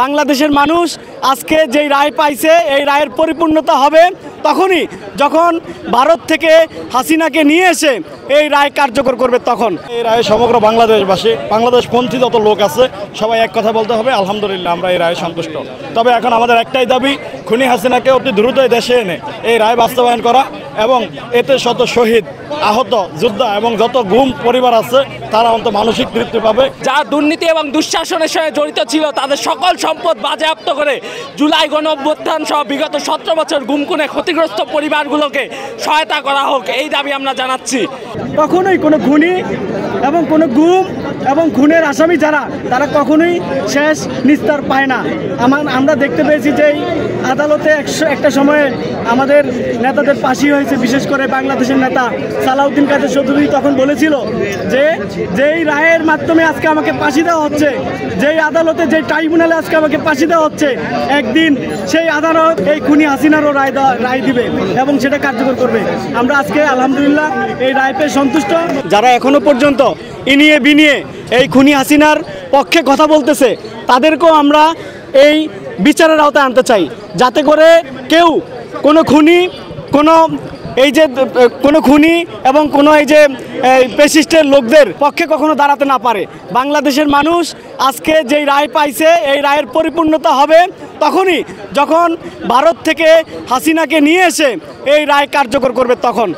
বাংলাদেশের মানুষ আজকে যেই রায় পাইছে এই রায়ের পরিপূর্ণতা হবে তখনই যখন ভারত থেকে হাসিনাকে নিয়ে এসে এই রায় কার্যকর করবে তখন। এই রায়ে সমগ্র বাংলাদেশবাসী, বাংলাদেশপন্থী যত লোক আছে সবাই এক কথা বলতে হবে, আলহামদুলিল্লাহ আমরা এই রায়ে সন্তুষ্ট। তবে এখন আমাদের একটাই দাবি, খুনি হাসিনাকে অতি দ্রুতই দেশে এনে এই রায় বাস্তবায়ন করা এবং এতে শত শহীদ, আহত, যোদ্ধা এবং যত গুম পরিবার আছে তারা অন্তত মানসিক তৃপ্তি পাবে। যারা দুর্নীতি এবং দুঃশাসনের সঙ্গে জড়িত ছিল তাদের সকল সম্পদ বাজেয়াপ্ত করে জুলাই গণঅভ্যুত্থান সহ বিগত 17 বছর গুমখুনে ক্ষতিগ্রস্ত পরিবারগুলোকে সহায়তা করা হোক, এই দাবি আমরা জানাচ্ছি। কখনোই কোনো খুনি এবং কোনো গুম এবং খুনের আসামি যারা তারা কখনোই শেষ নিস্তার পায় না। আমরা দেখতে পেয়েছি যে আদালতে একটা সময়ে আমাদের নেতাদের ফাঁসি হয়েছে, বিশেষ করে বাংলাদেশের নেতা সালাউদ্দিন কাদের চৌধুরী তখন বলেছিল যে যেই রায়ের মাধ্যমে আজকে আমাকে ফাঁসি দেওয়া হচ্ছে, যেই আদালতে যেই ট্রাইব্যুনালে আজকে আমাকে ফাঁসি দেওয়া হচ্ছে, একদিন সেই আদালত এই খুনি হাসিনারও রায় দিবে এবং সেটা কার্যকর করবে। আমরা আজকে আলহামদুলিল্লাহ এই রায় পেয়ে সন্তুষ্ট। যারা এখনো পর্যন্ত ইনিয়ে বিনিয়ে এই খুনি হাসিনার পক্ষে কথা বলতেছে তাদেরকেও আমরা এই বিচারের আওতায় আনতে চাই, যাতে করে কেউ কোনো খুনি এবং কোনো এই যে পেশিস্টের লোকদের পক্ষে কখনো দাঁড়াতে না পারে। বাংলাদেশের মানুষ আজকে যেই রায় পাইছে এই রায়ের পরিপূর্ণতা হবে তখনই যখন ভারত থেকে হাসিনাকে নিয়ে এসে এই রায় কার্যকর করবে তখন।